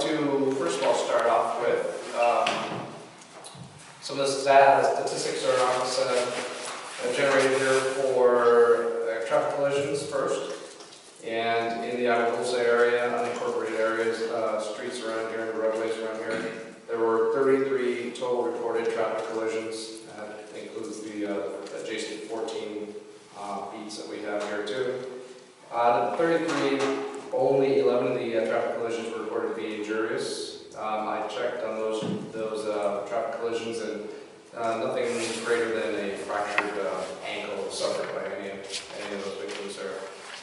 like to first of all start off with some of the statistics are generated here for traffic collisions first. And in the Agabusa area, unincorporated areas, streets around here, and roadways around here, there were 33 total reported traffic collisions. That includes the adjacent 14 beats that we have here too. The 33, only 11 of the traffic collisions were reported to be injurious. I checked on those traffic collisions, and nothing greater than a fractured ankle suffered by any of those victims there.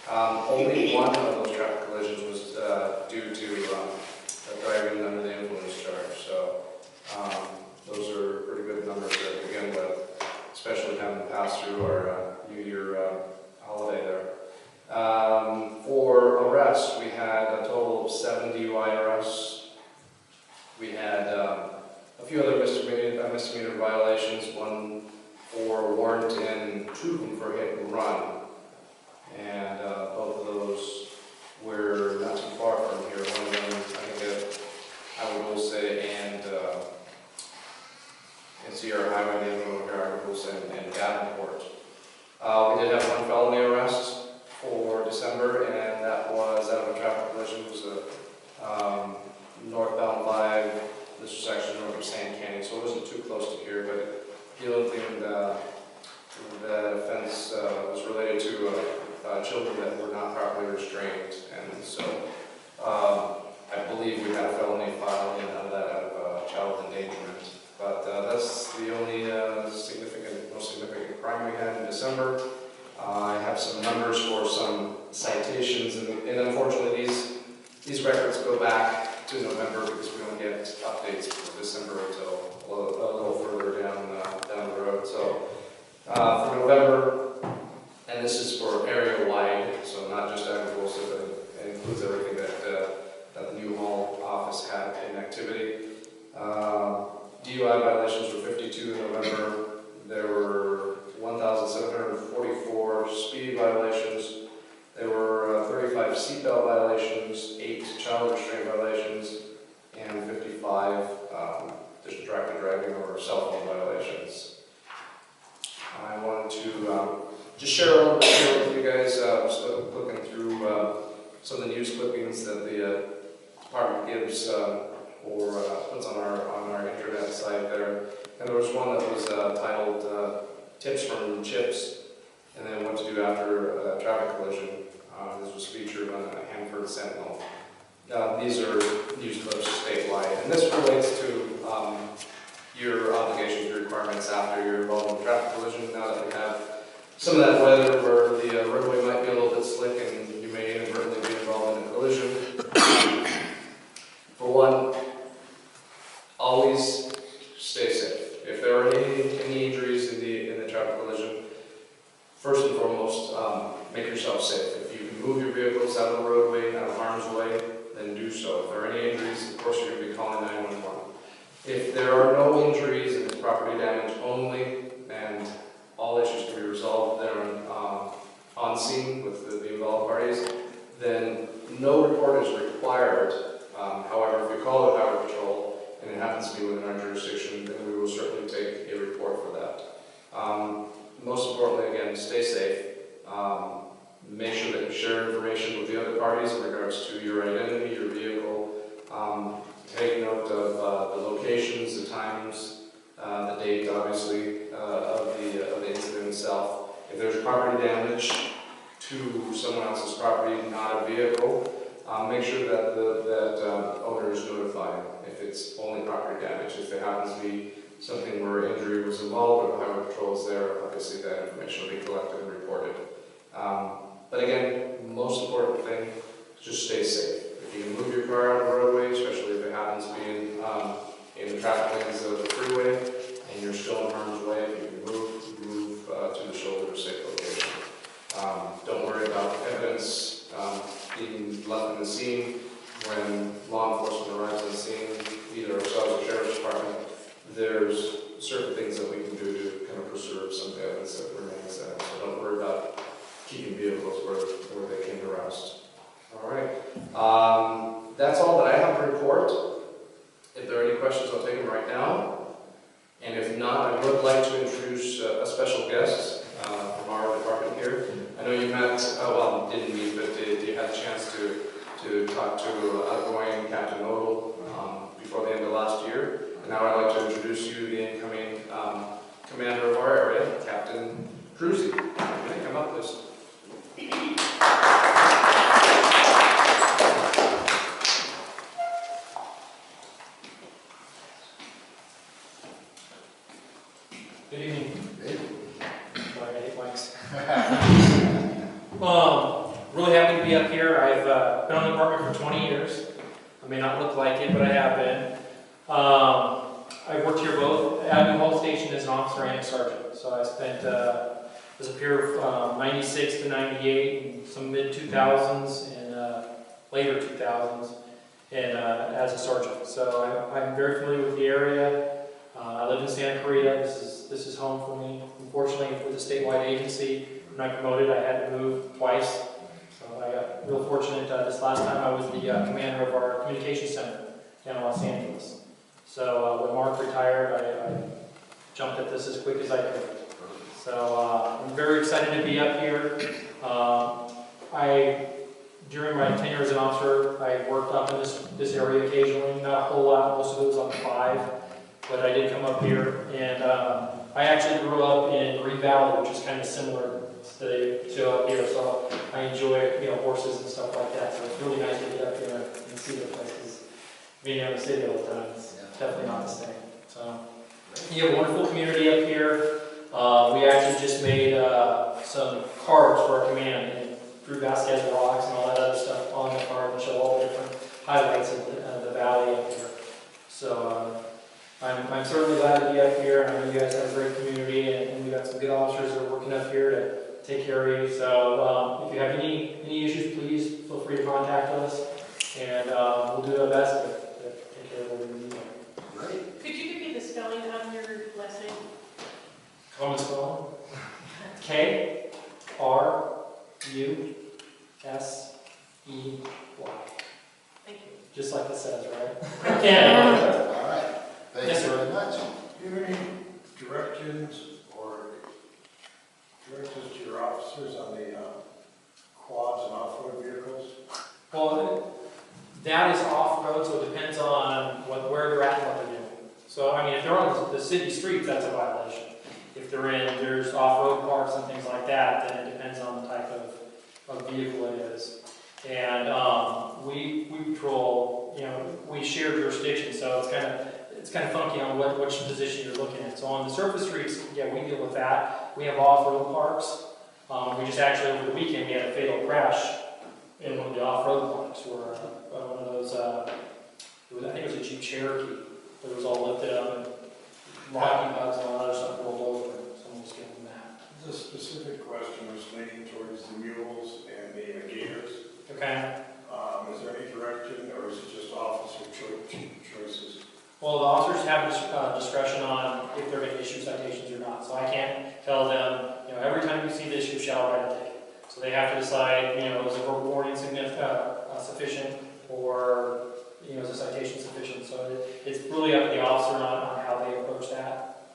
Only one of those traffic collisions was due to driving under the influence charge. So those are pretty good numbers to begin with, especially having passed through our New Year holiday there. For arrests, we had a total of 7 DUI arrests. We had a few other misdemeanor violations, one for warrant and 2 for hit and run. And both of those were not too far from here. One of them, I think, I will say, and Sierra Highway, the other one here, I will say, and Davenport. We did have 1 felony arrest for December, and that was out of a traffic collision. It was a northbound 5. This was actually north of Sand Canyon, so it wasn't too close to here, but the other thing, the offense was related to children that were not properly restrained, and so I believe we had a felony filed in out of child endangerment. But that's the only most significant crime we had in December. I have some numbers for some citations, and unfortunately these records go back to November because we don't get updates for December until a little further down the road. So for November, and this is for area-wide, so not just Agabusa, but it includes everything that the New Hall office had in activity. DUI violations were 52 in November. There were 1,744 speed violations. There were 35 seatbelt violations, 8 child restraint violations, and 55 distracted driving or cell phone violations. I wanted to just share a little bit here with you guys, looking through some of the news clippings that the department gives or puts on our internet site there. And there was one that was titled Tips from Chips, and then what to do after a traffic collision. This was featured on the Hanford Sentinel. These are news clips statewide, and this relates to your obligations and requirements after you're involved in a traffic collision. Now that we have some of that weather where the roadway might be a little bit slick and you may inadvertently be involved in a collision. For one, always stay safe. If there are any injuries in the traffic collision, first and foremost, make yourself safe. If you can move your vehicles out of the roadway, out of harm's way, then do so. If there are any injuries, of course you're going to be calling 911. If there are no injuries and it's property damage only, and all issues can be resolved there on scene with the involved parties, then no report is required. However, if we call it Highway Patrol and it happens to be within our jurisdiction, then we will certainly take a report for that. Most importantly, again, stay safe. Make sure that you share information with the other parties in regards to your identity, your vehicle. Take note of the locations, the times, the date, obviously, of the incident itself. If there's property damage to someone else's property, not a vehicle, make sure that the owner is notified if it's only property damage. If it happens to be something where injury was involved or the Highway Patrol is there, obviously that information will be collected and reported. But again, most important thing, just stay safe. If you can move your car out of the roadway, especially if it happens to be in the traffic lanes of the freeway, and you're still in harm's way, if you can move to the shoulder to safe location. Don't worry about evidence being left in the scene. When law enforcement arrives on the scene, either ourselves or Sheriff's Department, there's certain things that we can do to kind of preserve some of the evidence that remains there. So don't worry about keeping vehicles where they came to rest. All right. That's all that I have to report. report. If there are any questions, I'll take them right now. And if not, I would like to introduce a special guest from our department here. I know you met, well, didn't meet, but you had a chance to talk to outgoing Captain Odell before the end of last year. And now I'd like to introduce you, the incoming commander of our area, Captain Druzy. Okay, come up, please. Good evening. Hey. Sorry, I hate mics. Really happy to be up here. I've been on the department for 20 years. I may not look like it, but I have been. I've worked here both at New Hall Station as an officer and a sergeant. So I spent as a peer from 96 to 98, and some mid-2000s and later 2000s, and as a sergeant. So I'm very familiar with the area. I live in Santa Clarita. This is home for me. Unfortunately, with a statewide agency, when I promoted, I had to move twice. So I got real fortunate. This last time I was the commander of our communications center down in Los Angeles. So when Mark retired, I jumped at this as quick as I could. So I'm very excited to be up here. During my tenure as an officer, I worked up in this area occasionally, not a whole lot. Most of it was on 5. But I did come up here, and I actually grew up in Green Valley, which is kind of similar to up here, so I enjoy, horses and stuff like that, so it's really nice to get up here and see the places. Being out in the city all the time, it's definitely not the same. So, you have a wonderful community up here. We actually just made some cards for our command, and Drew Vasquez rocks and all that other stuff on the card and show all the different highlights of the valley up here. So, I'm certainly glad to be up here, and I know you guys have a great community, and we got some good officers that are working up here to take care of you. So if you have any issues, please feel free to contact us, and we'll do our best to take care of what we need. Great. Could you give me the spelling on your last name? Common spelling? K-R-U-S-E-Y. Thank you. Just like it says, right? Yeah. All right. Thank Yes, you sir. very much. Do you have any directions or directives to your officers on the quads and off-road vehicles? Well, that is off-road, so it depends on where they're at and what they're doing. So, I mean, if they're on the city streets, that's a violation. If there's off-road parks and things like that, then it depends on the type of vehicle it is. And we patrol, we share jurisdiction, so it's kind of funky on which position you're looking at. So on the surface streets, yeah, we deal with that. We have off-road parks. We just actually, over the weekend, we had a fatal crash in one of the off-road parks where one of those, I think it was a Jeep Cherokee, that was all lifted up and locking bugs and all that other stuff rolled over. Someone was getting that. The specific question was leaning towards the mules and the gators. Okay. Is there any direction, or is it just officer choices? Well, the officers have discretion on if they're going to issue citations or not. So I can't tell them, every time you see this, you shall write a ticket. So they have to decide, is a verbal warning sufficient, or is a citation sufficient? So it's really up to the officer on how they approach that.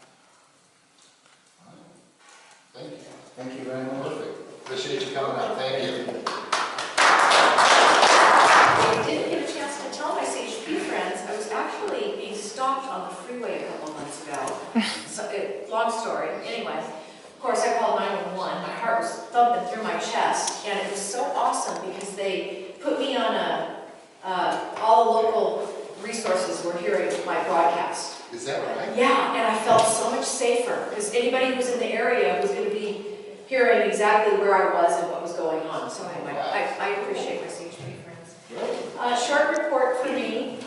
Thank you. Thank you very much. Perfect. Appreciate you coming out. Thank you. I didn't get a chance to tell my CHP friends I was actually being stopped on the freeway a couple of months ago. So, long story. Anyway, of course, I called 911. My heart was thumping through my chest, and it was so awesome because they put me on all the local resources were hearing my broadcast. Is that right? Yeah, and I felt so much safer because anybody who was in the area was going to be hearing exactly where I was and what was going on. So anyway, I appreciate my CHP friends. Short report for me.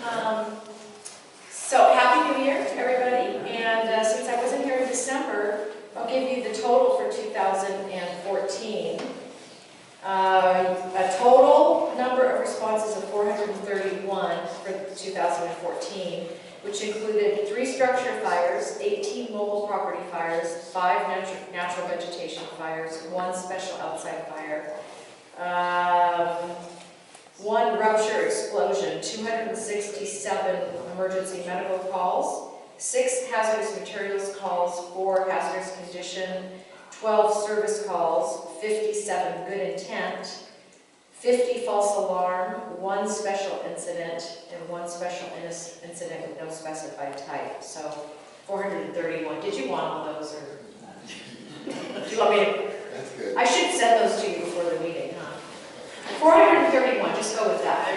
So happy New Year to everybody. And since I wasn't here in December, I'll give you the total for 2014. A total number of responses of 431 for 2014, which included 3 structure fires, 18 mobile property fires, 5 natural vegetation fires, 1 special outside fire, 1 rupture explosion, 266 57 emergency medical calls, 6 hazardous materials calls, 4 hazardous condition, 12 service calls, 57 good intent, 50 false alarm, 1 special incident, and 1 special incident with no specified type. So 431. Did you want all those, or do you want me to? That's good. I should send those to you before the meeting, huh? 431, just go with that.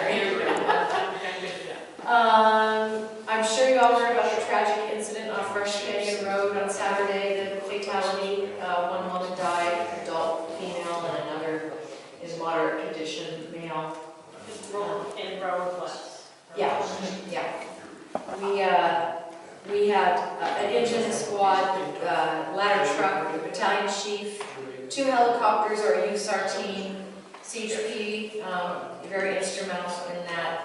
I'm sure you all heard about the tragic incident on Fresh Canyon Road on Saturday, the fatality. 1 woman died, adult female, and another is moderate condition male. And road plus. Yeah, yeah. We had an engine squad, ladder truck, a battalion chief, 2 helicopters, our USAR team, CHP, very instrumental in that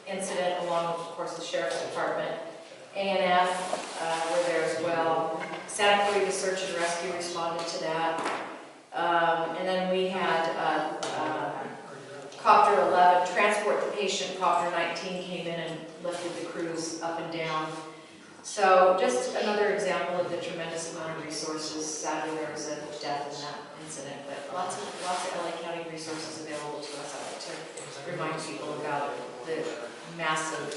incident, along with, of course, the Sheriff's Department. A&F were there as well. Santa Clarita Search and Rescue responded to that. And then we had Copter 11, transport the patient, Copter 19 came in and lifted the crews up and down. So just another example of the tremendous amount of resources. Sadly, there was a death in that incident, but lots of LA County resources available to us. I like to remind people about the massive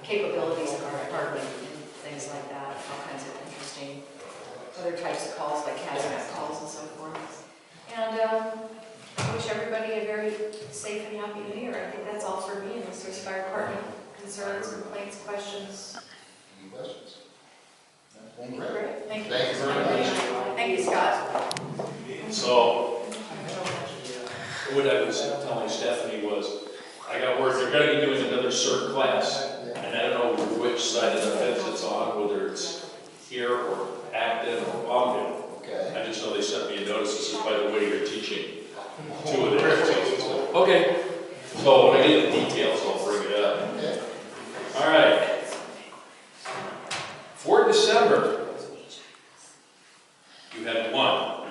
capabilities of our department and things like that, all kinds of interesting other types of calls, like hazmat calls and so forth. And I wish everybody a very safe and happy New Year. I think that's all for me, unless there's fire department concerns, complaints, questions. Any questions? Thank you. Great. Thank you. Thank you very much. Thank you, Scott. So, what I was telling Stephanie was, I got word they're going to be doing another CERT class, and I don't know which side of the fence it's on, whether it's here or Acton or Ogden. Okay. I just know they sent me a notice that says, by the way, you're teaching 2 of the differences. Okay. So when I get the details, I'll bring it up. Okay. All right. For December, you had 1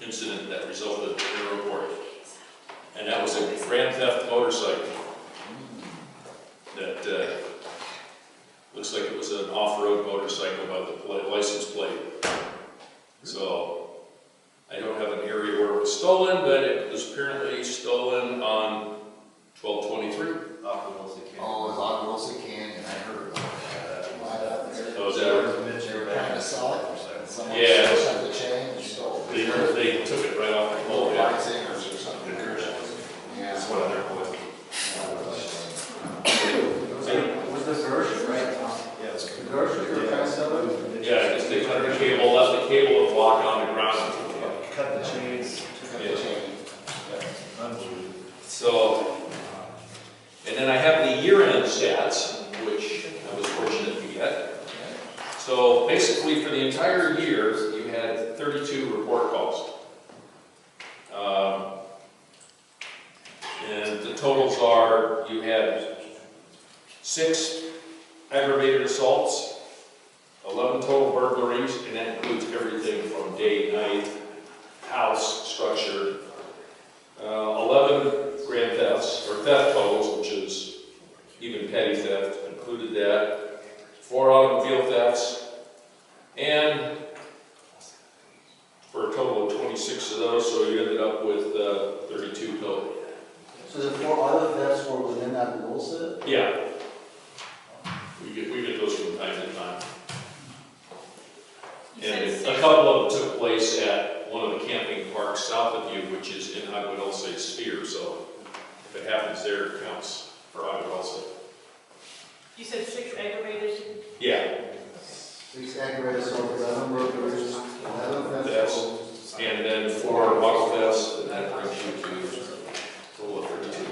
incident that resulted in a report. And that was a grand theft motorcycle that looks like it was an off-road motorcycle by the license plate. So I don't have an area where it was stolen, but it was apparently stolen on 12/23. Oh, it's on Wilson Canyon, I heard about that. Right out there. Oh, is that They were trying to sell it. Someone Yeah. had the chain and stole it. they took it right off the pole, yeah. Light singers or something. Yeah. That's what they're with. Was the Gersh, right? Yeah, it's the Gersh, you're trying to sell it? Yeah, just they cut the cable, left the cable and block on the ground. Cut the chains. Yeah. Unbelievable. So, and then I have the year-end stats, which I was fortunate to get. So basically, for the entire year, you had 32 report calls. And the totals are, you had 6 aggravated assaults, 11 total burglaries, and that includes everything from day, night, house, structure, 11 grand thefts, or theft totals, which is even petty theft, included that, 4 automobile thefts, and for a total of 26 of those, so you ended up with 32 total. So the 4 other thefts were within that rule set? Yeah. We get those from time to time. And a couple of them took place at one of the camping parks south of you, which is in, I would also say, Sphere, so if it happens there, it counts for I would also. You said 6 aggravated? Yeah, 6 aggravated assault, 11 burglaries, 11 thefts. and then 4 auto thefts, and that brings you to a total of 32.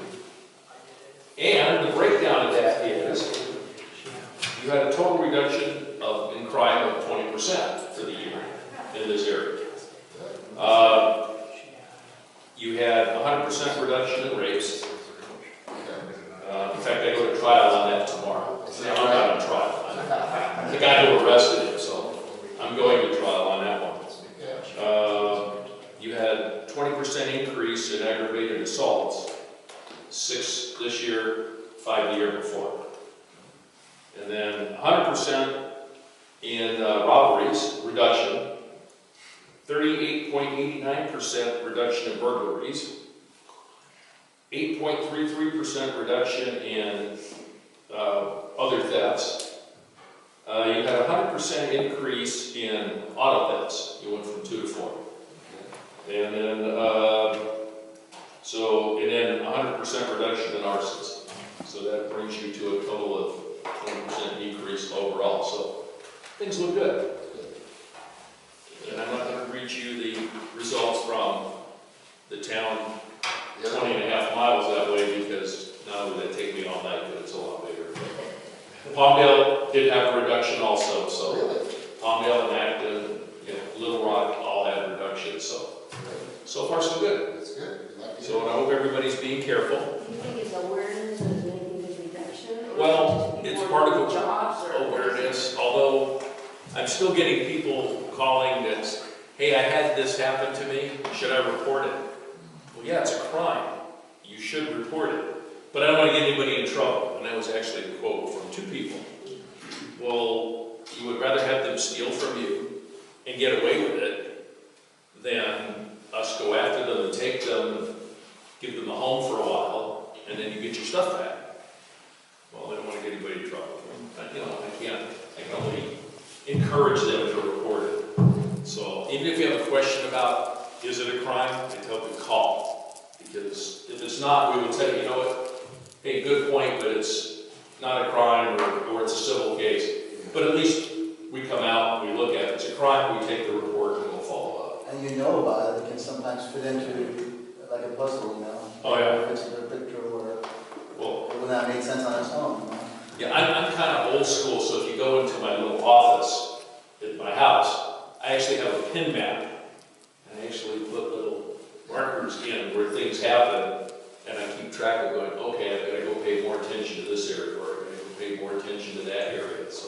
And the breakdown of that is, you had a total reduction in crime of 20% for the year in this area. You had 100% reduction in rapes. In fact, I go to trial on that tomorrow. I'm not on trial. The guy who arrested him, so I'm going to trial on that one. You had 20% increase in aggravated assaults, 6 this this year, 5 the year before. And then 100% in robberies, reduction, 38.89% reduction in burglaries, 8.33% reduction in other thefts. You had a 100% increase in auto thefts. You went from 2 to 4. And then, and then 100% reduction in arsons. So that brings you to a total of 20% decrease overall. So things look good. And I'm not going to read you the results from the town 20.5 miles that way, because not only would that take me all night, but it's a lot bigger. Palmdale did have a reduction also, so Really? Palmdale and Acton, Little Rock all had reductions, so far so good. That's good. So and I hope everybody's being careful. Do you think it's awareness of making this reduction? Or Well, just it's people part of jobs or awareness, although I'm still getting people calling that, hey, I had this happen to me, should I report it? Well, yeah, it's a crime. You should report it. But I don't want to get anybody in trouble. And that was actually a quote from 2 people. Well, you would rather have them steal from you and get away with it than us go after them and take them, give them a home for a while, and then you get your stuff back. Well, I don't want to get anybody in trouble. I can only encourage them to report it. So even if you have a question about, is it a crime, I tell them to call. Because if it's not, we will tell you, you know what, hey, good point, but it's not a crime or it's a civil case. But at least we come out and we look at it. It's a crime, we take the report and we'll follow up. And you know about it, it can sometimes fit into like a puzzle, you know? Oh, yeah. If it's a picture or Well, it would not make sense on its own, you know? yeah, I'm kind of old school, so if you go into my little office at my house, I actually have a pin map. And I actually put little markers in where things happen, and I keep track of going, okay, I've got to go pay more attention to this area, or I've got to go pay more attention to that area. So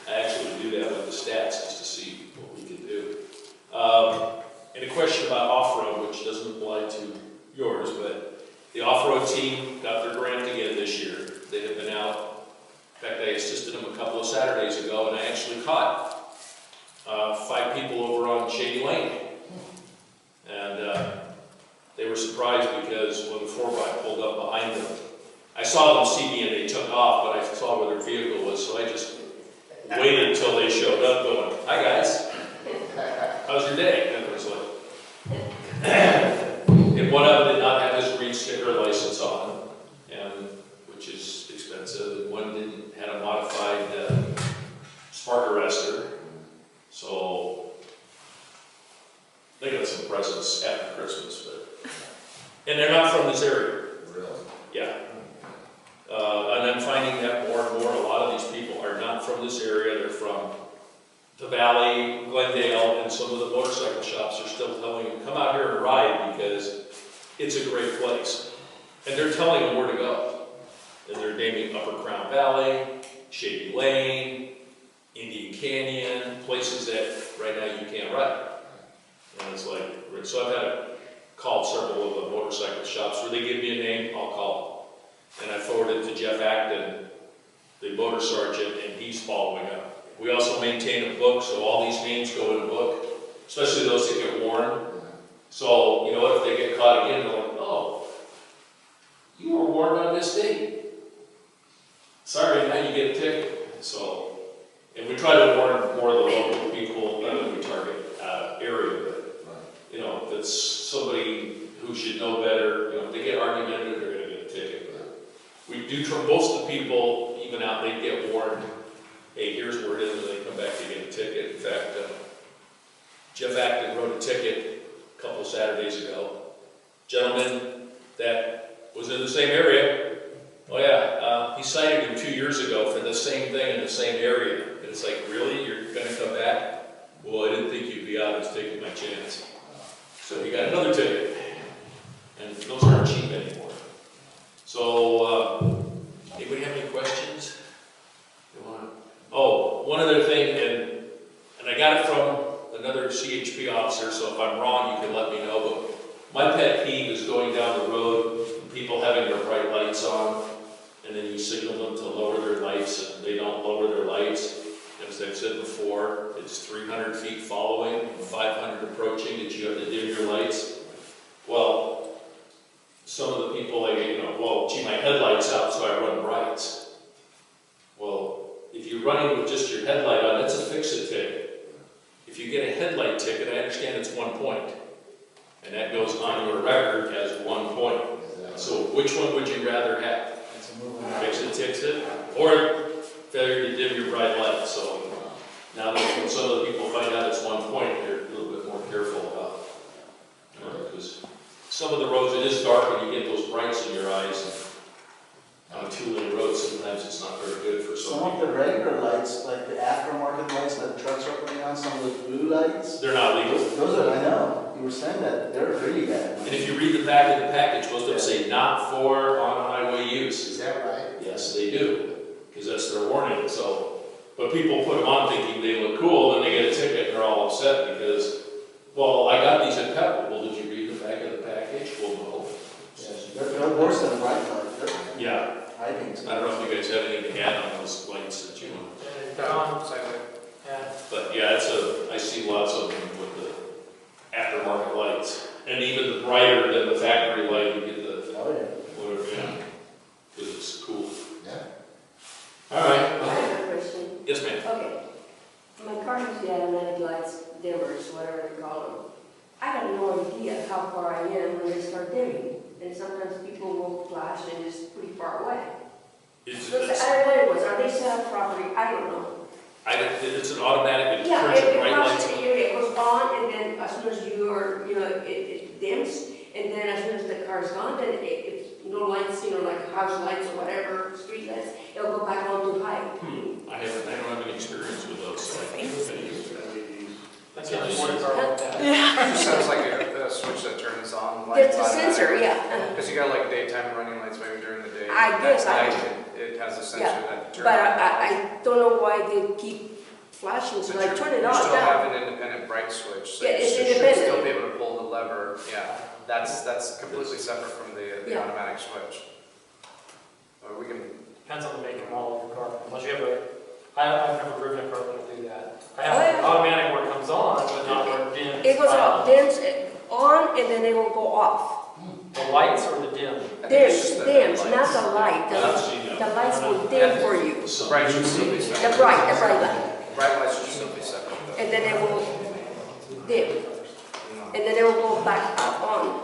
I actually do that with the stats just to see what we can do. And a question about off-road, which doesn't apply to yours, but the off-road team got their grant again this year. They have been out. In fact, I assisted them a couple of Saturdays ago, and I actually caught 5 people over on Shady Lane. And they were surprised because when the 4x pulled up behind them, I saw them see me and they took off, but I saw where their vehicle was, so I just waited until they showed up going, hi guys, how's your day? And it was like, and one of them did not have his green sticker license on, and which is expensive, and one didn't had a modified spark arrestor, so they got some presents after Christmas, and they're not from this area. Really? Yeah. And I'm finding that more and more, a lot of these people are not from this area, they're from the Valley, Glendale, and some of the motorcycle shops are still telling them, come out here and ride because it's a great place. And they're telling them where to go. And they're naming Upper Crown Valley, Shady Lane, Indian Canyon, places that right now you can't ride. And it's like, so I've had called several of the motorcycle shops where they give me a name, I'll call them. And I forwarded it to Jeff Acton, the motor sergeant, and he's following up. We also maintain a book, so all these names go in a book, especially those that get warned. So, you know what, if they get caught again, they're like, oh, you were warned on this date. Sorry, now you get a ticket. So, and we try to warn more of the local people, not that we target area, but, you know, if it's somebody who should know better, you know, if they get argumentative, they're going to get a ticket. We do, most of the people, even out, they get warned, hey, here's where it is, and they come back to get a ticket. In fact, Jeff Acton wrote a ticket a couple of Saturdays ago. Gentleman that was in the same area, oh yeah, he cited him 2 years ago for the same thing in the same area. And it's like, really, you're going to come back? Well, I didn't think you'd be out, I was taking my chance. So he got another ticket. And those aren't cheap anymore. So, anybody have any questions? Oh, one other thing, and I got it from another CHP officer, so if I'm wrong, you can let me know, but my pet peeve is going down the road, people having their bright lights on, signal them to lower their lights, and they don't lower their lights, as I've said before, it's 300 feet following, 500 approaching, that you have to dim your lights. Well, some of the people, like, well, gee, my headlight's out, so I run brights. Well, if you're running with just your headlight on, that's a fix-it ticket. If you get a headlight ticket, I understand it's 1 point. And that goes on your record as 1 point. So which one would you rather have? Fix-it ticket, or failure to dim your bright light? So now that when some of the people find out it's 1 point, they're a little bit more careful about it. Because some of the roads, it is dark when you get those brights in your eyes. On a 2-lane road, sometimes it's not very good for some Some of people. the regular lights, like the aftermarket lights that trucks are putting on, some of those blue lights, They're not legal. those are, I know, you were saying that, they're really bad. And if you read the back of the package, most of them say not for on-highway use. Is that right? Yes, they do, because that's their warning. So, but people put them on thinking they look cool, then they get a ticket and they're all upset because, well, I got these at Pepper. Well, did you read the back of the package? Well, no. Yes, they're worse than bright lights, they're Yeah, hiding. I don't know if you guys have anything to add on those lights that you want. Yeah. But yeah, I see lots of them with the aftermarket lights. And even the brighter than the factory light, you get the, Oh, yeah. whatever, yeah, because it's cool. Yeah. All I right. have a question. Yes, ma'am. Okay. My car used to have automatic lights, dimmers, whatever they call them. I have no idea how far I am when they start dimming. And sometimes people will flash and just pretty far away. It's, So it's, I don't know what it was. Are they set up properly? I don't know. it's an automatic, it Yeah, turns the it bright lights flashes, on. it goes on, and then as soon as you are, it dims, and then as soon as the car is gone, then it's no lights, like house lights or whatever, street lights, it'll go back on to high. I don't have any experience with those, so I can't tell you. That's the only one car like that. It just sounds like a switch that turns on. There's a sensor, yeah. Because you got like daytime running lights maybe during the day. I guess, At night, it has a sensor Yeah, that turns But on. I don't know why they keep flashing, so I turn it You on. still Yeah. have an independent bright switch. So Yeah, it's you should independent. still be able to pull the lever. Yeah, that's completely separate from the Yeah. automatic switch. Or we can. Depends on the make and model of your car. Unless you have I've never driven a car that'll do that. I have Oh, yeah. automatic where it comes on, but not where it dims. It goes off, dims on, and then it will go off. The lights or the dim? I think it's just Dims, the not lights. the light. I've seen The that. lights will dim for you. Some- Bright should still be The separate. bright light. Bright lights should still be separate. Though. And then it will dim. And then it will go back up on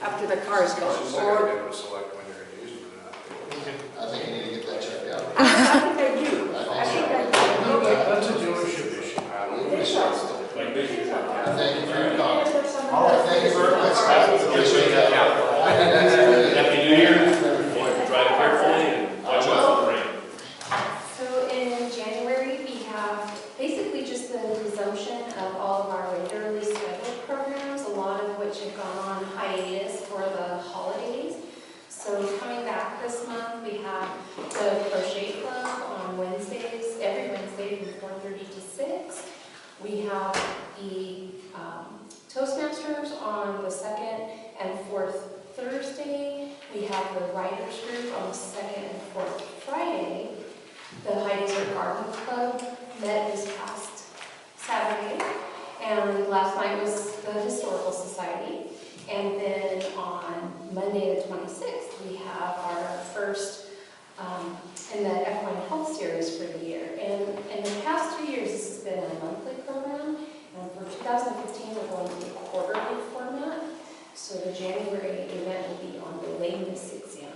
after the car is You gone. should still gotta Or, be able to select when you're going to use them or not. I think you need to get that checked out. I think I do. I think I do. That's a dealership issue. Like this. Thank you for your comment. All right, thank you very much. Appreciate that. Happy New Year. Drive carefully and watch out for the rain. So in January, we have basically just the resumption of all of our regularly scheduled programs, a lot of which have gone on hiatus for the holidays. So coming back this month, we have the Crochet Club on Wednesdays, every Wednesday from 4:30 to 6. We have the Toastmasters on the 2nd and 4th Thursday. We have the Writers Group on the 2nd and 4th Friday. The Heidi Garden Club met this past Saturday, and last night was the Historical Society. And then on Monday the 26th, we have our first in the Equine Health Series for the year. And in the past 2 years, this has been a monthly program. And for 2015, we're going to the quarterly format. So the January event will be on the lameness exam.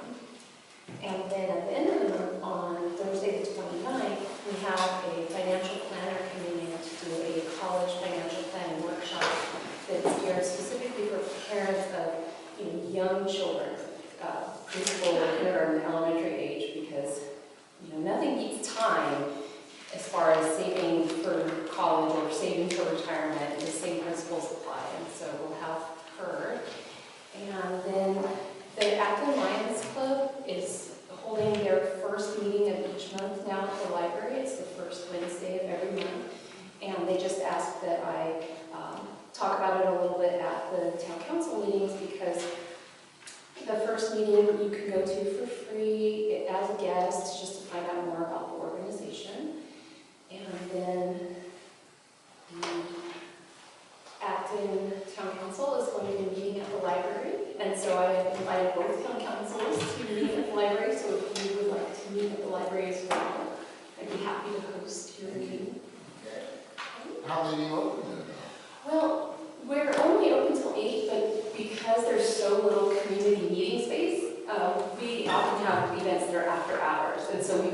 And then at the end of the month, on Thursday the 29th, we have a financial planner coming in to do a college financial planning workshop that's geared specifically for parents of young children, preschool, kindergarten, elementary have events that are after hours. And so we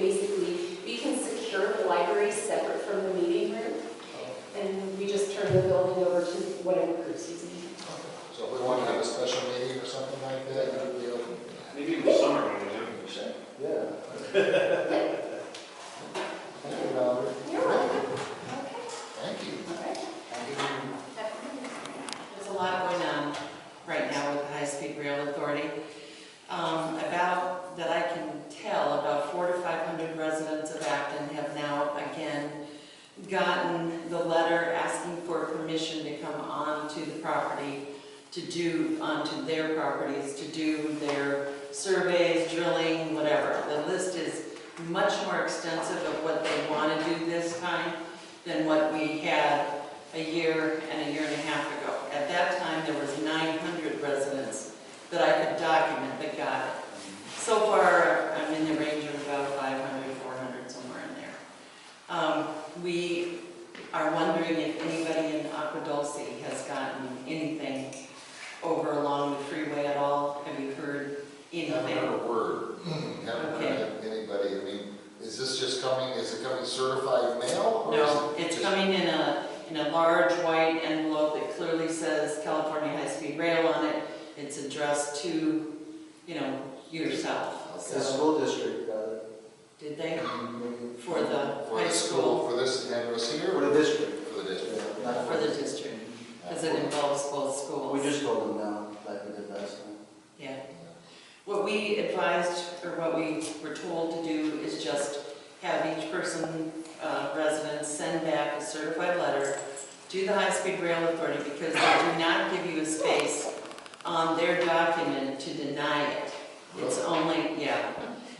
can secure the library separate from the meeting room. And we just turn the building over to whatever groups is needed. So if we want to have a special meeting or something like that, you would be open to that. Maybe in the summer, when it's Yeah. Thank you, Robert. You're welcome. Okay, Thank you. all right. There's a lot going on right now with the High-Speed Rail Authority. About, that I can tell, about 400 to 500 residents of Acton have now again gotten the letter asking for permission to come onto the property, to do, onto their properties, to do their surveys, drilling, whatever. The list is much more extensive of what they want to do this time than what we had a year and a half ago. At that time, there was 900 residents that I could document that got it. So far, I'm in the range of about 500, 400, somewhere in there. We are wondering if anybody in Aqua Dulce has gotten anything over along the freeway at all. Have you heard anything? Haven't heard a word. Haven't heard anybody. I mean, is this just coming, is it coming certified mail? Or No, is it it's just- coming in a large white envelope that clearly says California High-Speed Rail on it. It's addressed to, yourself. The school district got it. Did they? Mm-hmm. For the For high the school? for this address here? For the district. For the district. Yeah, not For the district, because it involves both schools. We just told them now, like we did last time. Yeah. What we advised, or what we were told to do is just have each person, resident, send back a certified letter to the High-Speed Rail Authority, because they do not give you a space on their document to deny it. It's only, yeah.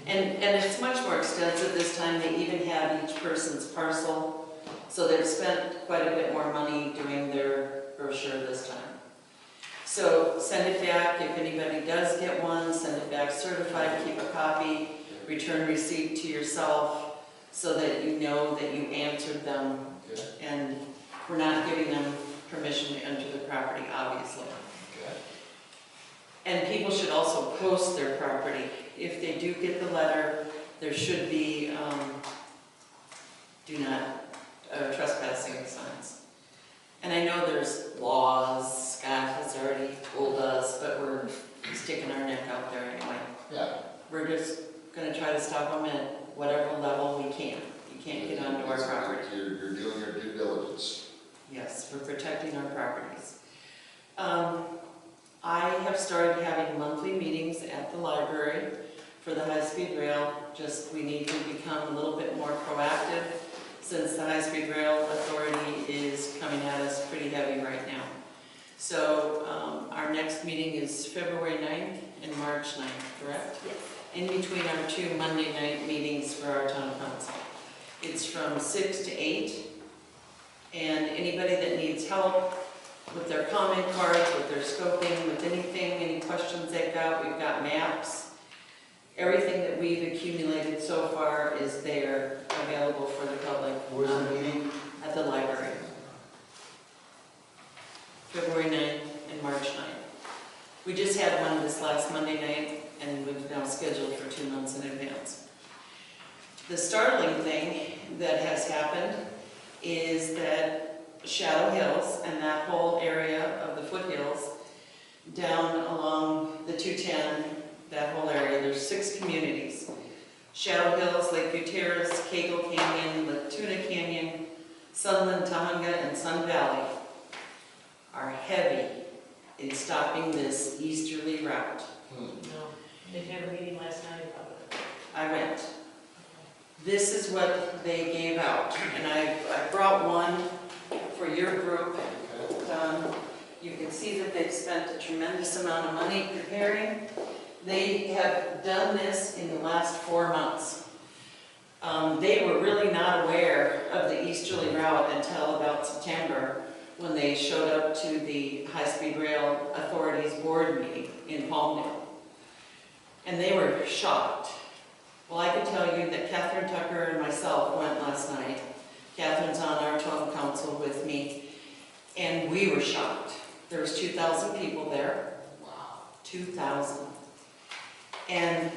And it's much more extensive this time. They even have each person's parcel. So they've spent quite a bit more money doing their brochure this time. So send it back. If anybody does get one, send it back certified, keep a copy, return receipt to yourself so that you know that you answered them. Okay. And we're not giving them permission to enter the property, obviously. Okay. And people should also post their property. If they do get the letter, there should be do not trespassing signs. And I know there's laws, Scott has already told us, but we're sticking our neck out there anyway. Yeah. We're just going to try to stop them at whatever level we can. You can't get onto our property. You're doing your due diligence. Yes, we're protecting our properties. I have started having monthly meetings at the library for the high-speed rail. Just we need to become a little bit more proactive since the High-Speed Rail Authority is coming at us pretty heavy right now. So our next meeting is February 9th and March 9th, correct? Yes. In between our 2 Monday night meetings for our town council. It's from 6 to 8. And anybody that needs help with their comment cards, with their scoping, with anything, any questions they've got, we've got maps. Everything that we've accumulated so far is there, available for the public. Where's the meeting? At the library. February 9th and March 9th. We just had one this last Monday night, and we've now scheduled for 2 months in advance. The startling thing that has happened is that Shadow Hills and that whole area of the foothills down along the 210, that whole area, there's 6 communities. Shadow Hills, Lake Gutierrez, Cagle Canyon, Latuna Canyon, Sunland, Tahunga, and Sun Valley are heavy in stopping this easterly route. No, they had a meeting last night about it. I went. This is what they gave out, and I brought one for your group. You can see that they've spent a tremendous amount of money preparing. They have done this in the last 4 months. They were really not aware of the easterly route until about September, when they showed up to the High-Speed Rail Authority's board meeting in Palmdale. And they were shocked. Well, I can tell you that Catherine Tucker and myself went last night. Catherine's on our town council with me, and we were shocked. There was 2,000 people there. Wow. 2,000. And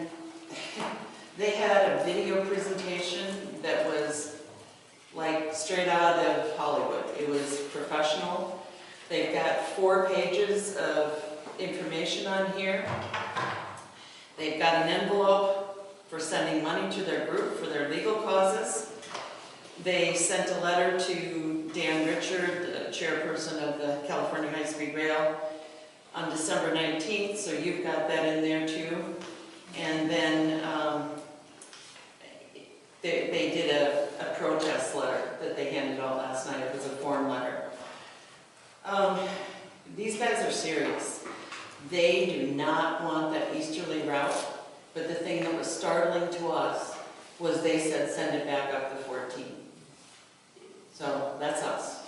they had a video presentation that was like straight out of Hollywood. It was professional. They've got 4 pages of information on here. They've got an envelope for sending money to their group for their legal causes. They sent a letter to Dan Richard, the chairperson of the California High Speed Rail, on December 19th, so you've got that in there too. And then they did a protest letter that they handed out last night. It was a form letter. These guys are serious. They do not want that easterly route, but the thing that was startling to us was they said send it back up to 14. So that's us.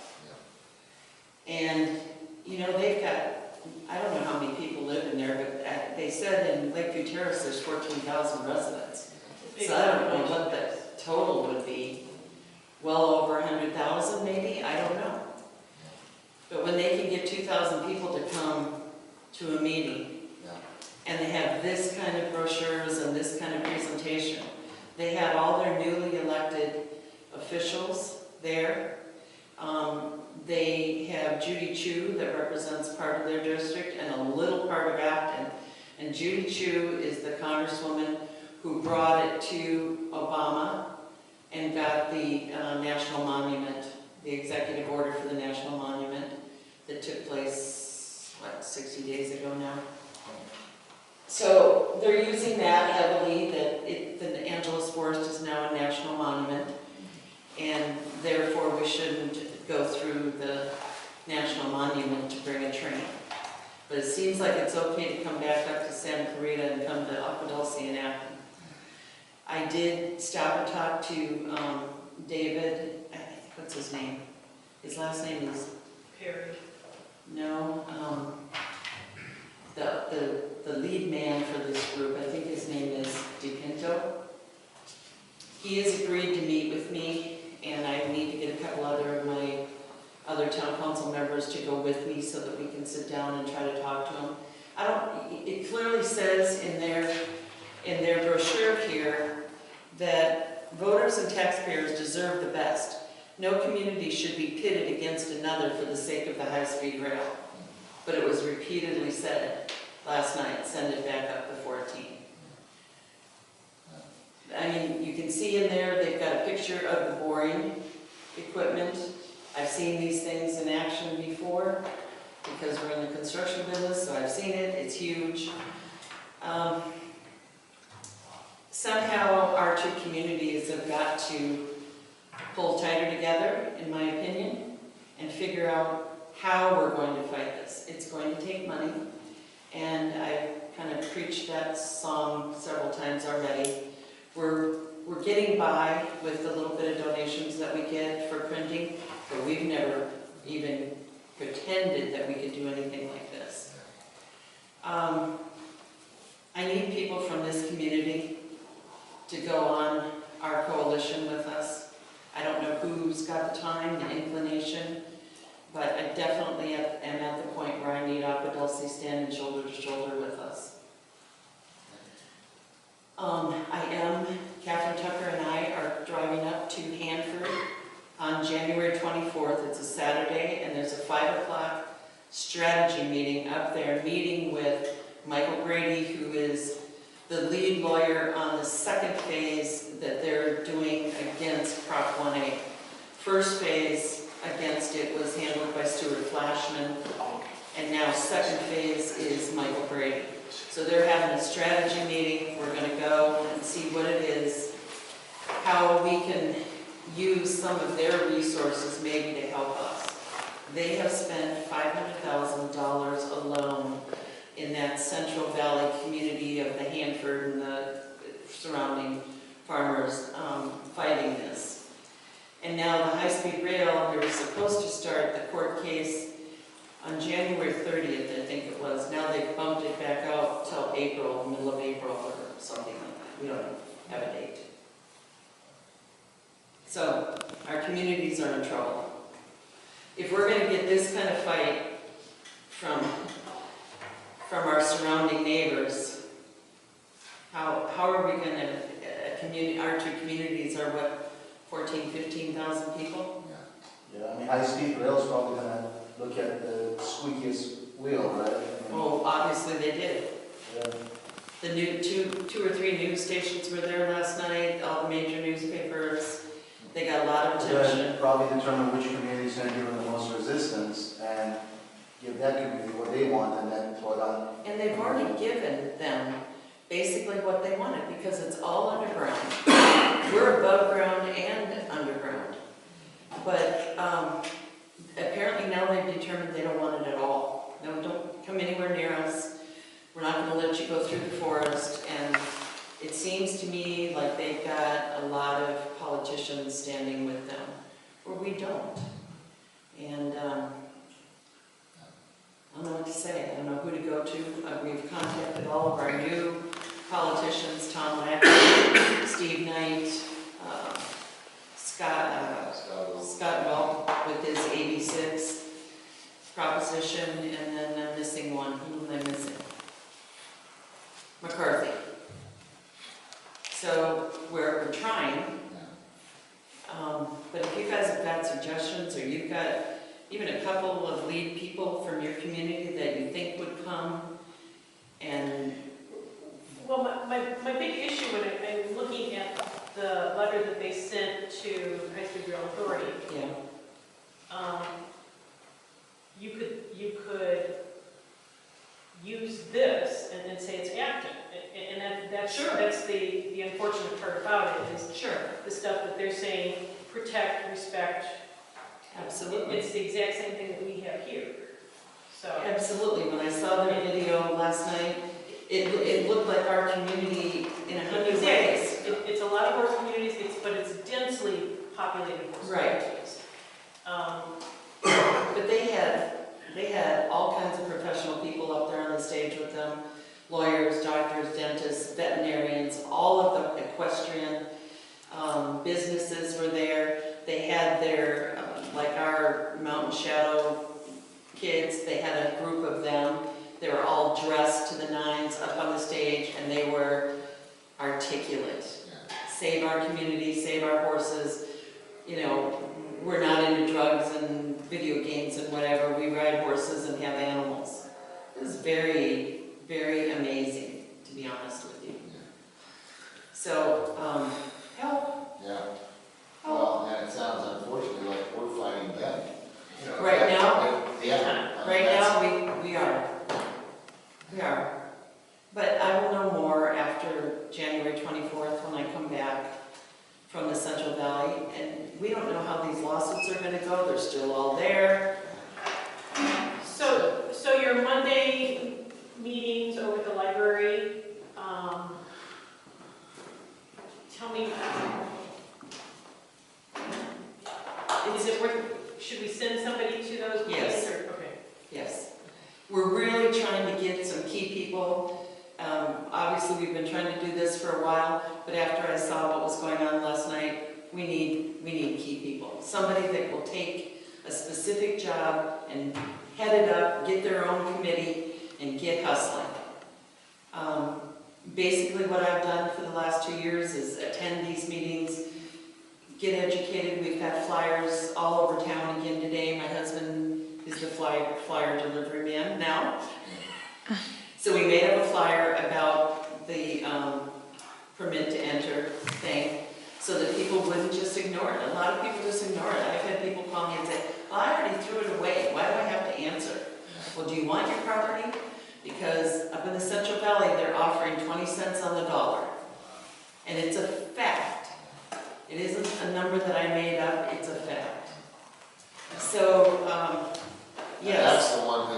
And you know, they've got, I don't know how many people live in there, but they said in Lakeview Terrace there's 14,000 residents. So I don't know what the total would be. Well over 100,000 maybe, I don't know. But when they can get 2,000 people to come to a meeting, and they have this kind of brochures and this kind of presentation, they had all their newly elected officials there. They have Judy Chu that represents part of their district and a little part of Acton. And Judy Chu is the congresswoman who brought it to Obama and got the national monument, the executive order for the national monument that took place, what, 60 days ago now? So they're using that heavily, that the Angeles Forest is now a national monument, and therefore we shouldn't go through the national monument to bring a train. But it seems like it's okay to come back up to Santa Clarita and come to Aquadulce and Acton. I did stop and talk to David, I think, what's his name? His last name is? Perry. No, the lead man for this group, I think his name is DePinto. He has agreed to meet with me, and I need to get a couple other of my other town council members to go with me so that we can sit down and try to talk to him. It clearly says in their brochure here that voters and taxpayers deserve the best. No community should be pitted against another for the sake of the high-speed rail. But it was repeatedly said last night, send it back up to 14. I mean, you can see in there, they've got a picture of the boring equipment. I've seen these things in action before because we're in the construction business, so I've seen it, it's huge. Somehow our two communities have got to pull tighter together, in my opinion, and figure out how we're going to fight this. It's going to take money, and I've kind of preached that song several times already. We're getting by with the little bit of donations that we get for printing, but we've never even pretended that we could do anything like this. I need people from this community to go on our coalition with us. I don't know who's got the time, the inclination, but I definitely am at the point where I need Aquadulce standing shoulder to shoulder with us. Catherine Tucker and I are driving up to Hanford on January 24th. It's a Saturday, and there's a 5 o'clock strategy meeting up there, meeting with Michael Brady, who is the lead lawyer on the second phase that they're doing against Prop 1A. First phase against it was handled by Stuart Flashman, and now second phase is Michael Brady. So they're having a strategy meeting. We're going to go and see what it is, how we can use some of their resources maybe to help us. They have spent $500,000 alone in that Central Valley community of the Hanford and the surrounding farmers fighting this. And now the high-speed rail, they were supposed to start the court case on January 30th, I think it was. Now they've bumped it back out till April, middle of April or something like that. We don't have a date. So our communities are in trouble. If we're going to get this kind of fight from our surrounding neighbors, how are we gonna, our two communities are what, 14, 15,000 people? Yeah, I mean, high-speed rail's probably gonna look at the squeakiest wheel, right? I mean, Oh, obviously they did. yeah. The new two or three news stations were there last night, all the major newspapers, they got a lot of They're attention. gonna probably determine which community is gonna give them the most resistance and give that community what they want and then throw it on. And they've already given them basically what they wanted, because it's all underground. We're above ground and underground. But apparently now they've determined they don't want it at all. No, don't come anywhere near us. We're not gonna let you go through the forest. And it seems to me like they've got a lot of politicians standing with them, where we don't. And I don't know what to say. I don't know who to go to. We've contacted all of our new politicians, Tom Lacker, Steve Knight, Scott Welk with his 86 proposition, and then I'm missing one. Who am I missing? McCarthy. So we're trying. But if you guys have got suggestions, or you've got even a couple of lead people from your community that you think would come, and... Well, my big issue when I'm looking at the letter that they sent to High Speed Rail Authority, Yeah. You could use this and say it's active, and that's Sure. That's the unfortunate part about it is Sure. the stuff that they're saying, protect, respect. Absolutely. It's the exact same thing that we have here. So Absolutely. When I saw the video last night, it looked like our community in 100 ways. It's a lot of horse communities, but it's densely populated horse Right. communities. But they had all kinds of professional people up there on the stage with them, lawyers, doctors, dentists, veterinarians, all of the equestrian businesses were there. They had their, like our Mountain Shadow kids, they had a group of them. They were all dressed to the nines up on the stage, and they were articulate. Save our community, save our horses. You know, we're not into drugs and video games and whatever. We ride horses and have animals. It was very, very amazing, to be honest with you. So, help. Yeah. Well, and it sounds unfortunately like we're fighting them. You know, Right now? Yeah. Right now, we are. We are. But I will know more after January 24th when I come back from the Central Valley. And we don't know how these lawsuits are going to go. They're still all there. So your Monday meetings over at the library, tell me, is it worth, should we send somebody to those meetings? Yes. Okay. Yes. We're really trying to get some key people. Obviously, we've been trying to do this for a while, but after I saw what was going on last night, we need key people. Somebody that will take a specific job and head it up, get their own committee, and get hustling. Basically, what I've done for the last 2 years is attend these meetings, get educated. We've got flyers all over town again today. My husband is the flyer delivery man now. So we made up a flyer about the permit to enter thing so that people wouldn't just ignore it. A lot of people just ignore it. I've had people call me and say, well, I already threw it away. Why do I have to answer? Well, do you want your property? Because up in the Central Valley, they're offering 20 cents on the dollar. And it's a fact. It isn't a number that I made up, it's a fact. So, And yes. that's the one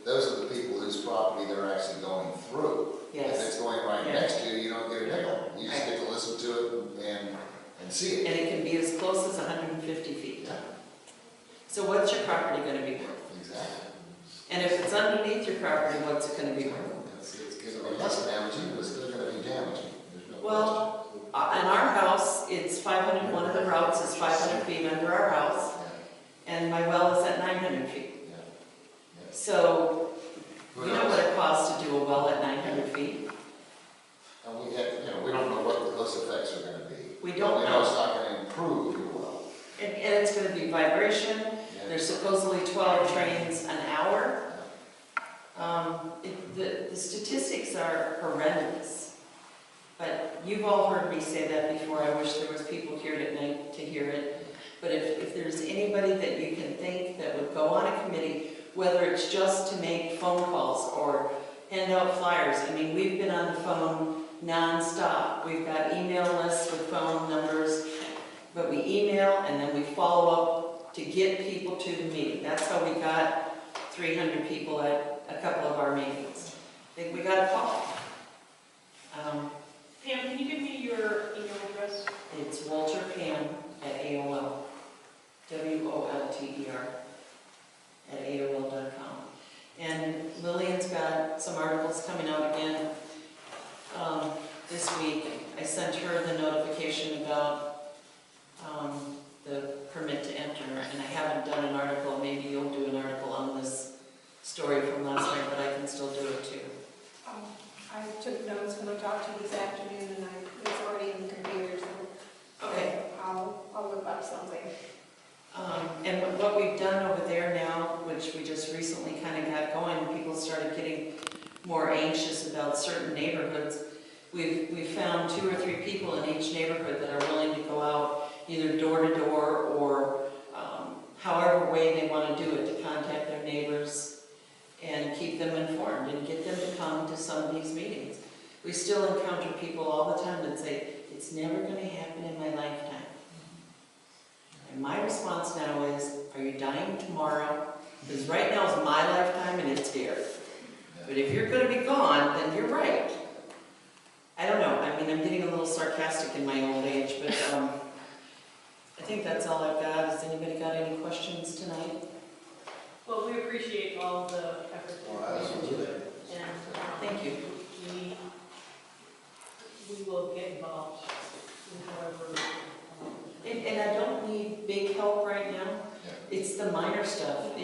those are the people whose property they're actually going through. Yes. If it's going right Yeah. next to you, you don't get a nickel. You just get to listen to it and see And it. it can be as close as 150 feet. Yeah, So what's your property going to be worth? exactly. And if it's underneath your property, what's it going to be worth? It's going to be less damaging, but it's still going to be damaging. There's no Well, in our house, it's 500, one of the routes is 500 feet under our house, question. and my well is at 900 feet. Yeah. Yeah. So, Who you know knows? what it costs to do a well at 900 feet? And we had we don't know what those effects are gonna be. We don't We know it's not gonna improve your well. And it's gonna be vibration. Yeah. There's supposedly 12 trains an hour. The statistics are horrendous. But you've all heard me say that before. I wish there was people here tonight to hear it. But if there's anybody that you can think that would go on a committee, whether it's just to make phone calls or hand out flyers. I mean, we've been on the phone nonstop. We've got email lists with phone numbers, but we email and then we follow up to get people to the meeting. That's how we got 300 people at a couple of our meetings. I think we got a call. Pam, can you give me your email address? It's Walter Pan at AOL, WOLTER at AOL.com. And Lillian's got some articles coming out again this week. I sent her the notification about the permit to enter, and I haven't done an article. Maybe you'll do an article on this story from last night, but I can still do it too. I took notes when I talked to you this afternoon, and it's already in the computer, so Okay. I'll whip up something. And what we've done over there now, which we just recently kind of got going, people started getting more anxious about certain neighborhoods. We've found 2 or 3 people in each neighborhood that are willing to go out either door to door or however way they want to do it, to contact their neighbors and keep them informed and get them to come to some of these meetings. We still encounter people all the time that say, it's never going to happen in my lifetime. And my response now is, are you dying tomorrow? Because right now is my lifetime and it's here. But if you're going to be gone, then you're right. I don't know. I mean, I'm getting a little sarcastic in my old age, but I think that's all I've got. Has anybody got any questions tonight? Well, we appreciate all the effort that you put into it. And Thank you. we will get involved in however. And I don't need big help right now. It's the minor stuff.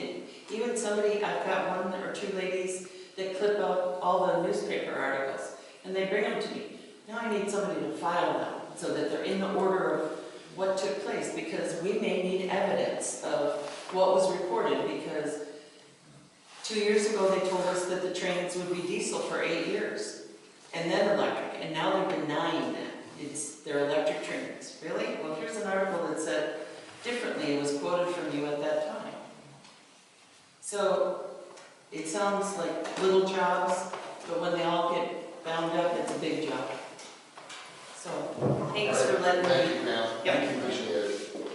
Even somebody, I've got 1 or 2 ladies that clip out all the newspaper articles, and they bring them to me. Now I need somebody to file them so that they're in the order of what took place, because we may need evidence of what was reported, because 2 years ago they told us that the trains would be diesel for 8 years, and then electric, and now they're denying that. They're electric trains. Really? Well, here's an article that said differently. It was quoted from you at that time. So it sounds like little jobs, but when they all get bound up, it's a big job. So thanks for letting me. Thank you, ma'am. Yep. Thank you, appreciate it.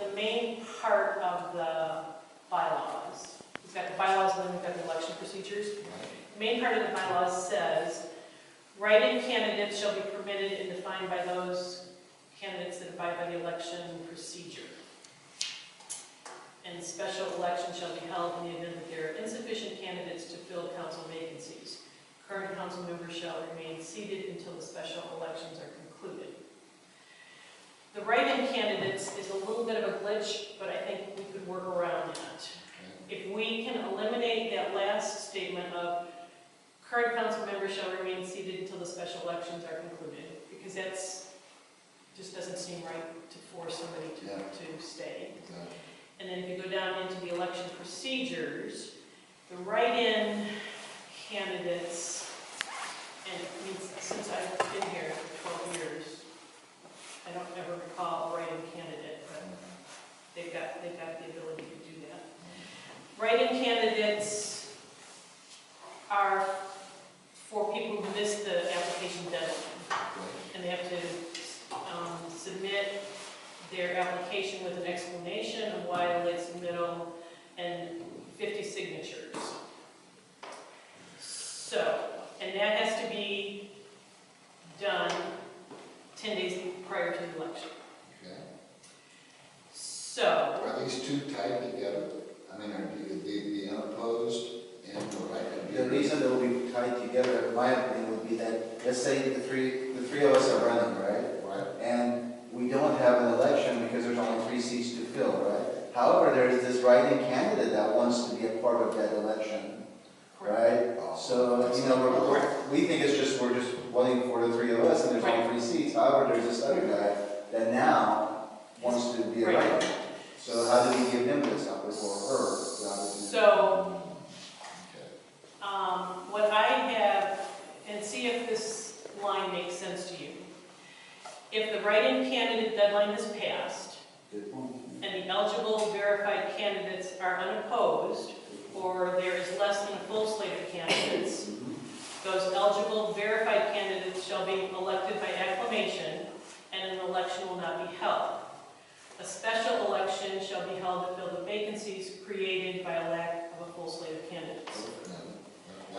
The main part of the bylaws, we've got the bylaws and then we've got the election procedures. The main part of the bylaws says, write-in candidates shall be permitted and defined by those candidates that abide by the election procedure. And special elections shall be held in the event that there are insufficient candidates to fill council vacancies. Current council members shall remain seated until the special elections are concluded. The write-in candidates is a little bit of a glitch, but I think we could work around that. If we can eliminate that last statement of current council members shall remain seated until the special elections are concluded, because that's just doesn't seem right to force somebody to stay. And then if you go down into the election procedures, the write-in candidates, and I mean, since I've been here for 12 years, I don't ever recall a write-in candidate, but they've got the ability to do that. Write-in candidates are for people who missed the application deadline, and they have to submit their application with an explanation of why they submittal and 50 signatures. So, and that has to be done 10 days prior to the election. Okay. So, Are these 2 tied together? I mean, are the unopposed and the write-in? The reason they will be tied together, in my opinion, would be that, let's say the three of us are running, right? Right. And we don't have an election because there's only 3 seats to fill, right? However, there is this write-in candidate that wants to be a part of that election, right? So, you know, we think we're voting for the three of us, and there's Right. only 3 seats. However, there's this other guy that now wants to be a Right. writer. So how do we give him this opportunity, or her the opportunity? So, what I have, and see if this line makes sense to you. If the write-in candidate deadline has passed, Good point. and the eligible verified candidates are unopposed, or there is less than a full slate of candidates, those eligible verified candidates shall be elected by acclamation, and an election will not be held. A special election shall be held to fill the vacancies created by a lack of a full slate of candidates.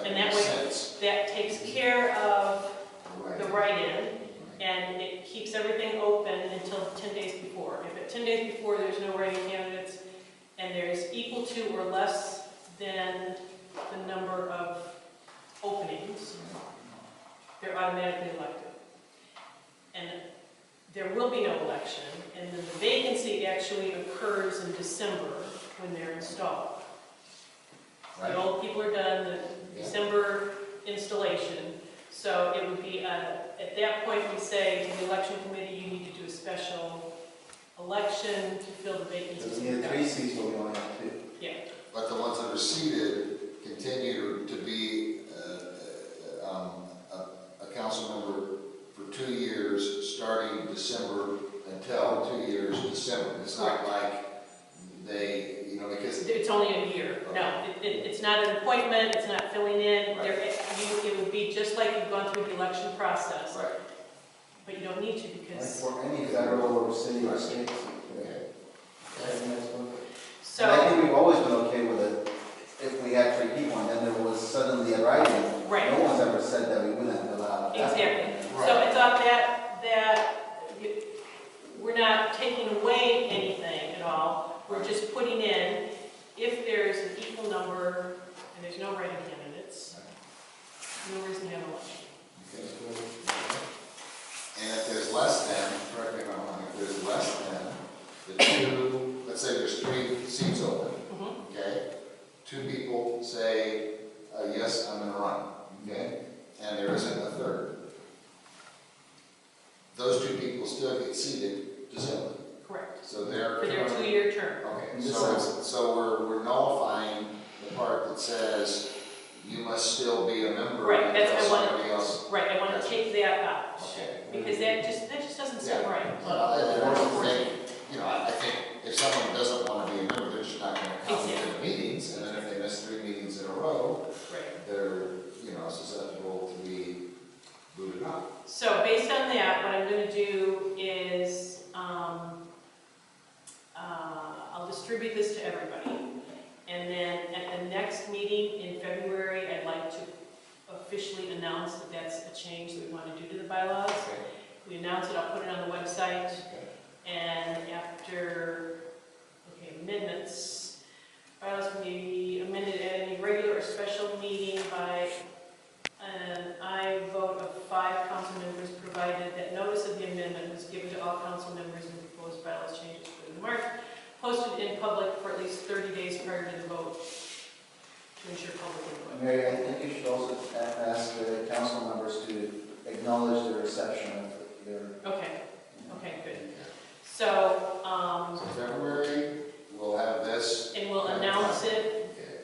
And that makes way, sense. that takes care of Right. the write-in, and it keeps everything open until 10 days before. If at 10 days before there's no write-in candidates, and there's equal to or less than the number of openings, they're automatically elected. And there will be no election, and then the vacancy actually occurs in December when they're installed. Right. The old people are done, the Yeah. December installation, so it would be, at that point, we say to the election committee, you need to do a special election to fill the vacancies. So we need 3 seats, but we only have 2. Yeah, But the ones that are seated continue to be a council member for 2 years, starting December until 2 years December. It's not like they, because. it's only a year. No, it's not an appointment, it's not filling in. Right. It would be just like you've gone through the election process, Right. but you don't need to Like because, for any federal or city or state. Okay. I think that's what- so. And I think we've always been okay with it if we had 3 people and then there was suddenly a write-in. Right. No one's ever said that we wouldn't allow that. Exactly. So I thought we're not taking away anything at all. We're just putting in, if there's an equal number and there's no write-in candidates, no reason to have an election. Okay. And if there's less than, correct me if I'm wrong, if there's less than the 2, let's say there's 3 seats open, okay? 2 people say, yes, I'm gonna run, okay? And there isn't a third. Those 2 people still get seated December. Correct. So they're. For their 2-year term. Okay, so we're nullifying the part that says you must still be a member Right, that's until what I somebody else. Right, I want to take that out. Okay. Because that just doesn't seem Yeah. right. Well, I think if someone doesn't want to be a member, they're just not going to come to the meetings, and then if they miss 3 meetings in a row, Right. they're, susceptible to be booted out. So based on that, what I'm going to do is, I'll distribute this to everybody. And then at the next meeting in February, I'd like to officially announce that that's a change that we want to do to the bylaws. Okay. We announce it, I'll put it on the website. And after, amendments, bylaws can be amended at any regular or special meeting by an aye vote of 5 council members, provided that notice of the amendment was given to all council members and proposed bylaws changes put in the mark, posted in public for at least 30 days prior to the vote to ensure public input. Mary, I think you should also ask the council members to acknowledge the reception of their. Okay, good. So, So February, we'll have this. and we'll announce it Okay.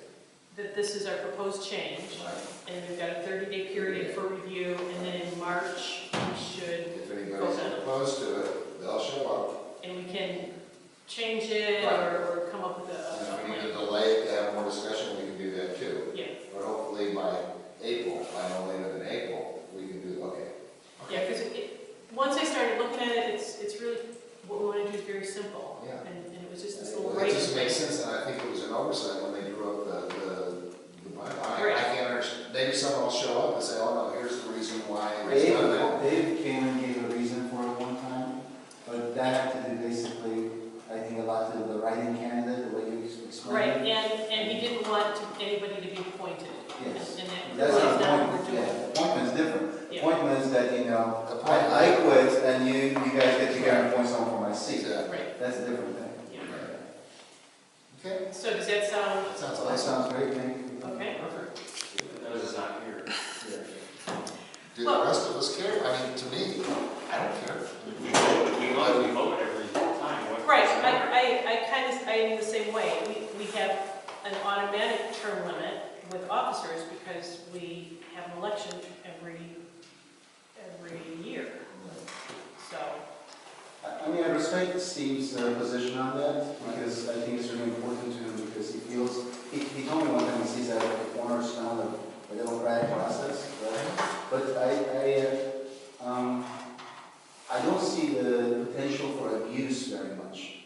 that this is our proposed change, Right. and we've got a 30-day period for review, and then in March, we should, If anybody's opposed to it, they'll show up. and we can change it Right. or come up with And a if we need plan. to delay it to have more discussion, we can do that too. Yeah, But hopefully by April, by no later than April, we can do, okay. yeah, because once I started looking at it, it's really, what we want to do is very simple. Yeah. And it was just this little Well, break. it just makes sense, and I think it was an oversight when they drew up the bylaw. Right. I can't understand, maybe someone will show up and say, oh no, here's the reason why it's done that. Dave came and gave a reason for it one time, but that had to do basically, I think, a lot to the writing candidate, the way you Right, explained it. and he didn't want anybody to be appointed. Yes. And That's that's not not what we're appointment, doing. yeah, appointment's different. Yeah. Appointment is that, I quit and you guys get together and appoint someone for my seat. Exactly. Right, That's a different thing. yeah. Okay, So does that sound, that sounds That awesome. sounds great, thank you. okay? Notice is not here. Do Do the rest of us care? I mean, to me, I don't care. We vote every time. Right, I am the same way. We have an automatic term limit with officers because we have an election every year. So, I mean, I respect Steve's position on that, because I think it's really important to him, because he feels, he told me one time he sees that as a cornerstone of the democratic process, right? But I don't see the potential for abuse very much.